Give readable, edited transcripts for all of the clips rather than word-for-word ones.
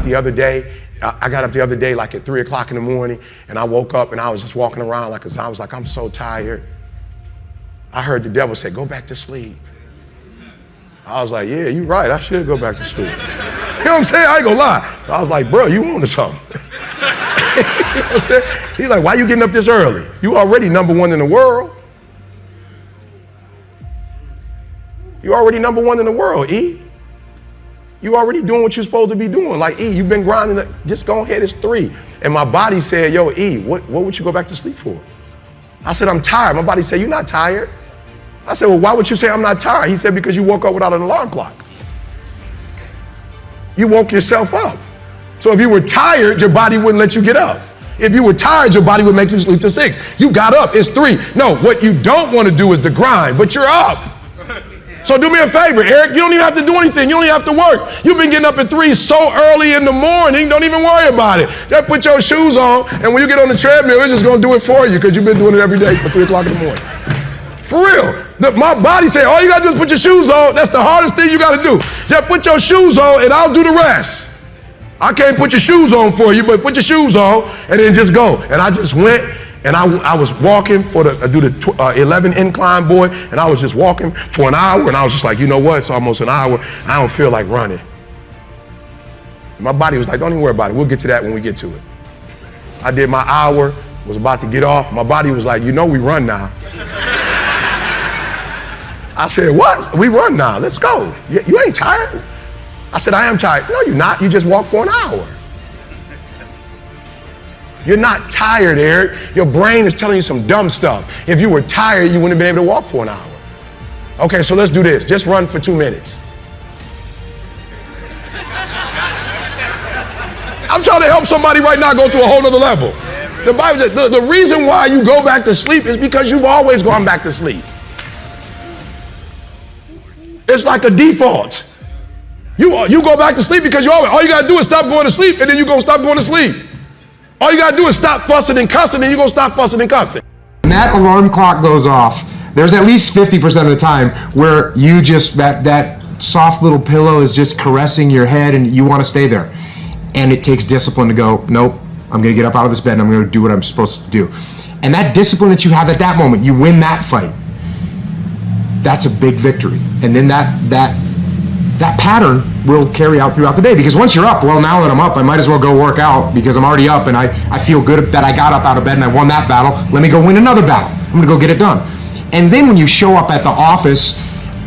the other day. I got up the other day like at 3 o'clock in the morning, and I woke up and I was just walking around like, I was like, I'm so tired. I heard the devil say, go back to sleep. I was like, yeah, you're right. I should go back to sleep. You know what I'm saying? I ain't gonna lie. I was like, bro, you on to something. You know what I'm saying? He's like, why you getting up this early? You already #1 in the world. You already #1 in the world, E. You already doing what you're supposed to be doing. Like, E, you've been grinding, just go ahead, it's 3. And my body said, yo, E, what would you go back to sleep for? I said, I'm tired. My body said, you're not tired. I said, well, why would you say I'm not tired? He said, because you woke up without an alarm clock. You woke yourself up. So if you were tired, your body wouldn't let you get up. If you were tired, your body would make you sleep to 6. You got up, it's 3. No, what you don't want to do is the grind, but you're up. So do me a favor, Eric, you don't even have to do anything. You don't even have to work. You've been getting up at 3 so early in the morning, don't even worry about it. Just put your shoes on, and when you get on the treadmill, it's just going to do it for you because you've been doing it every day for 3 o'clock in the morning. For real. My body said, all you got to do is put your shoes on. That's the hardest thing you got to do. Just put your shoes on, and I'll do the rest. I can't put your shoes on for you, but put your shoes on, and then just go. And I just went. And I was walking I do the 11 incline, boy, and I was just walking for an hour, and I was just like, you know what, it's almost an hour, I don't feel like running. My body was like, don't even worry about it, we'll get to that when we get to it. I did my hour, was about to get off, my body was like, you know we run now. I said, what? We run now, let's go. You ain't tired? I said, I am tired. No, you're not, you just walked for an hour. You're not tired, Eric. Your brain is telling you some dumb stuff. If you were tired, you wouldn't have been able to walk for an hour. Okay, so let's do this. Just run for 2 minutes. I'm trying to help somebody right now go to a whole other level. The Bible says the reason why you go back to sleep is because you've always gone back to sleep. It's like a default. You go back to sleep because all you got to do is stop going to sleep, and then you're going to stop going to sleep. All you gotta do is stop fussing and cussing, and you're gonna stop fussing and cussing. When that alarm clock goes off, there's at least 50% of the time where you just, that soft little pillow is just caressing your head and you wanna stay there. And it takes discipline to go, nope, I'm gonna get up out of this bed and I'm gonna do what I'm supposed to do. And that discipline that you have at that moment, you win that fight. That's a big victory. And then that pattern will carry out throughout the day, because once you're up, well, now that I'm up, I might as well go work out because I'm already up and I feel good that I got up out of bed and I won that battle. Let me go win another battle. I'm gonna go get it done. And then when you show up at the office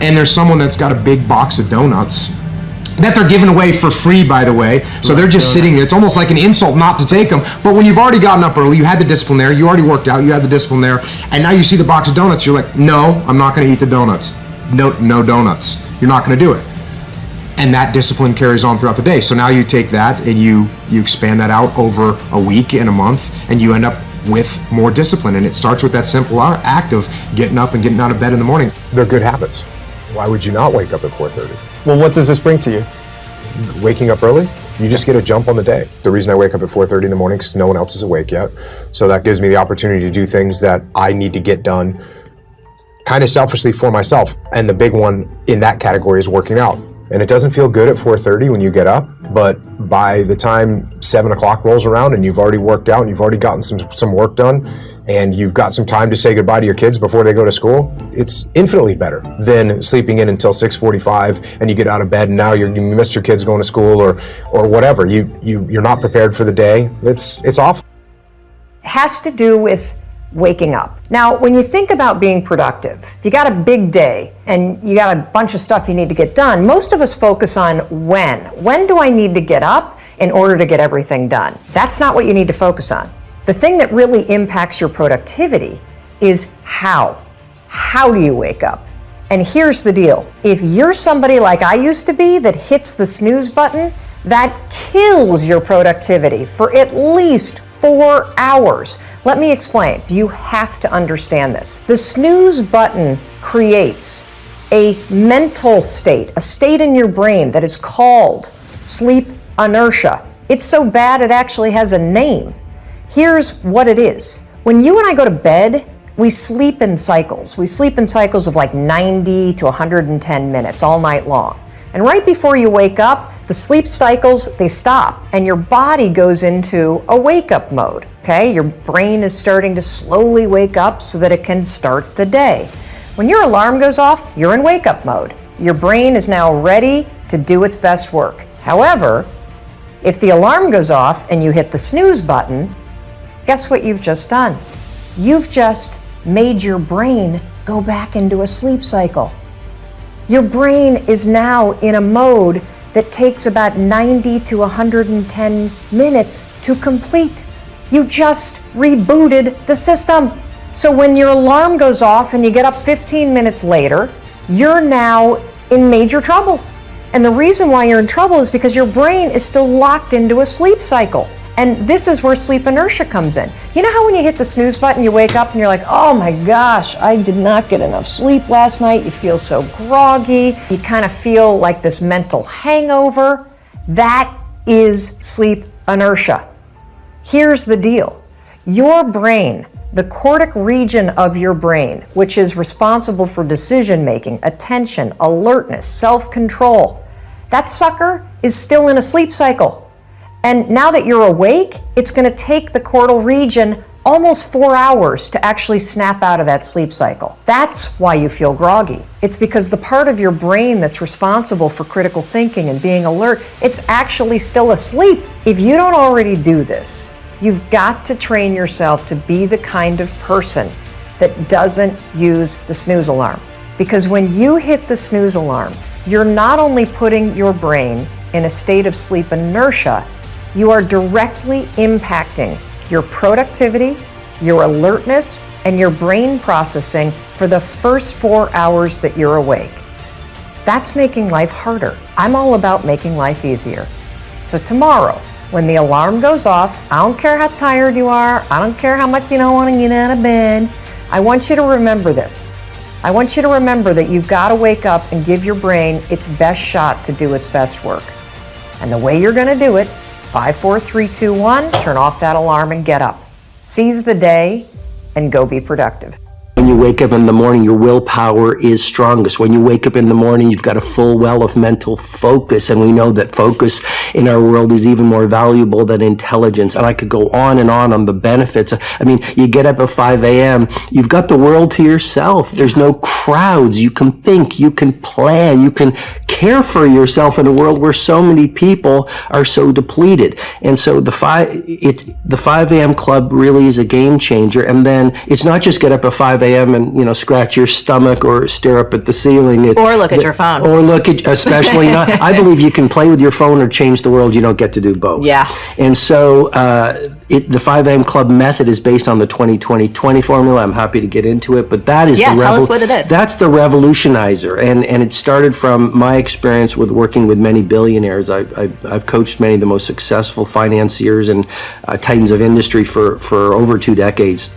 and there's someone that's got a big box of donuts that they're giving away for free, by the way, so they're just sitting there. It's almost like an insult not to take them, but when you've already gotten up early, you had the discipline there, you already worked out, you had the discipline there, and now you see the box of donuts, you're like, no, I'm not gonna eat the donuts. No donuts. You're not gonna do it. And that discipline carries on throughout the day. So now you take that and you expand that out over a week and a month, and you end up with more discipline. And it starts with that simple act of getting up and getting out of bed in the morning. They're good habits. Why would you not wake up at 4:30? Well, what does this bring to you? Waking up early, you just get a jump on the day. The reason I wake up at 4:30 in the morning is because no one else is awake yet. So that gives me the opportunity to do things that I need to get done kind of selfishly for myself. And the big one in that category is working out. And it doesn't feel good at 4:30 when you get up, but by the time 7 o'clock rolls around and you've already worked out and you've already gotten some work done and you've got some time to say goodbye to your kids before they go to school, it's infinitely better than sleeping in until 6:45 and you get out of bed and now you missed your kids going to school or whatever. You're not prepared for the day. It's awful. It has to do with waking up. Now, when you think about being productive, if you got a big day and you got a bunch of stuff you need to get done, most of us focus on when. When do I need to get up in order to get everything done? That's not what you need to focus on. The thing that really impacts your productivity is how. How do you wake up? And here's the deal. If you're somebody like I used to be that hits the snooze button, that kills your productivity for at least 4 hours. Let me explain. You have to understand this. The snooze button creates a mental state, a state in your brain that is called sleep inertia. It's so bad it actually has a name. Here's what it is. When you and I go to bed, we sleep in cycles. We sleep in cycles of like 90 to 110 minutes all night long. And right before you wake up, the sleep cycles, they stop, and your body goes into a wake-up mode, okay? Your brain is starting to slowly wake up so that it can start the day. When your alarm goes off, you're in wake-up mode. Your brain is now ready to do its best work. However, if the alarm goes off and you hit the snooze button, guess what you've just done? You've just made your brain go back into a sleep cycle. Your brain is now in a mode that takes about 90 to 110 minutes to complete. You just rebooted the system. So when your alarm goes off and you get up 15 minutes later, you're now in major trouble. And the reason why you're in trouble is because your brain is still locked into a sleep cycle. And this is where sleep inertia comes in. You know how when you hit the snooze button, you wake up and you're like, oh my gosh, I did not get enough sleep last night. You feel so groggy. You kind of feel like this mental hangover. That is sleep inertia. Here's the deal. Your brain, the cortic region of your brain, which is responsible for decision making, attention, alertness, self-control, that sucker is still in a sleep cycle. And now that you're awake, it's going to take the cortical region almost 4 hours to actually snap out of that sleep cycle. That's why you feel groggy. It's because the part of your brain that's responsible for critical thinking and being alert, it's actually still asleep. If you don't already do this, you've got to train yourself to be the kind of person that doesn't use the snooze alarm. Because when you hit the snooze alarm, you're not only putting your brain in a state of sleep inertia, you are directly impacting your productivity, your alertness, and your brain processing for the first 4 hours that you're awake. That's making life harder. I'm all about making life easier. So tomorrow, when the alarm goes off, I don't care how tired you are, I don't care how much you don't want to get out of bed, I want you to remember this. I want you to remember that you've got to wake up and give your brain its best shot to do its best work. And the way you're going to do it, 5, 4, 3, 2, 1, turn off that alarm and get up. Seize the day and go be productive. When you wake up in the morning, your willpower is strongest. When you wake up in the morning, you've got a full well of mental focus. And we know that focus in our world is even more valuable than intelligence. And I could go on the benefits. I mean, you get up at 5 a.m., you've got the world to yourself. There's no crowds. You can think, you can plan, you can care for yourself in a world where so many people are so depleted. And so the 5 a.m. club really is a game changer. And then it's not just get up at 5 a.m. and scratch your stomach or stare up at the ceiling. Or look at your phone. Or look at, especially not. I believe you can play with your phone or change the world. You don't get to do both. Yeah. And so the 5 a.m. club method is based on the 20-20-20 formula. I'm happy to get into it, but that is tell us what it is. That's the revolutionizer, and it started from my experience with working with many billionaires. I've coached many of the most successful financiers and titans of industry for over 2 decades.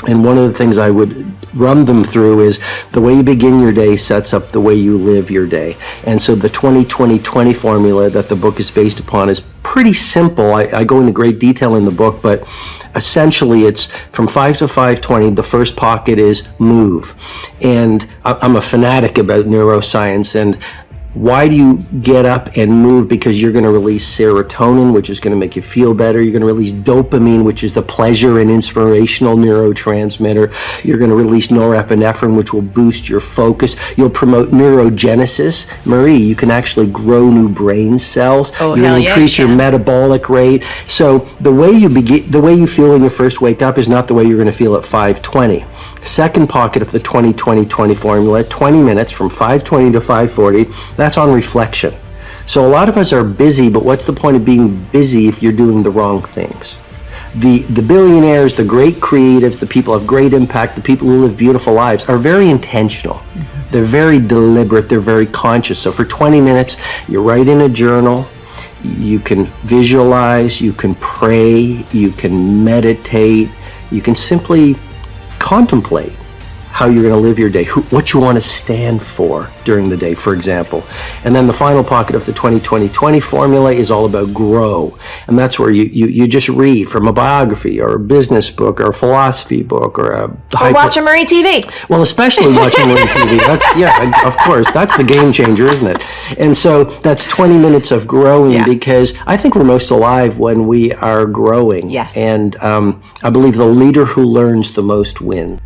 And one of the things I would run them through is the way you begin your day sets up the way you live your day. And so the 20-20-20 formula that the book is based upon is pretty simple. I go into great detail in the book, but essentially it's from 5 to 5:20. The first pocket is move. And I'm a fanatic about neuroscience, and why do you get up and move? Because you're going to release serotonin, which is going to make you feel better. You're going to release dopamine, which is the pleasure and inspirational neurotransmitter. You're going to release norepinephrine, which will boost your focus. You'll promote neurogenesis. Marie, you can actually grow new brain cells. Oh, You'll hell yeah, increase you your can. metabolic rate. So the way you feel when you first wake up is not the way you're going to feel at 5:20. Second pocket of the 20-20-20 formula, 20 minutes from 5:20 to 5:40, that's on reflection. So a lot of us are busy, but what's the point of being busy if you're doing the wrong things? The billionaires, the great creatives, the people of great impact, the people who live beautiful lives are very intentional. Mm-hmm. They're very deliberate, they're very conscious. So for 20 minutes, you write in a journal, you can visualize, you can pray, you can meditate, you can simply contemplate. how you're going to live your day, what you want to stand for during the day, for example. And then the final pocket of the 20-20-20 formula is all about grow. And that's where you just read from a biography or a business book or a philosophy book or a... Or watch a Marie TV. Well, especially watching Marie TV. That's, yeah, of course. That's the game changer, isn't it? And so that's 20 minutes of growing because I think we're most alive when we are growing. Yes. And I believe the leader who learns the most wins.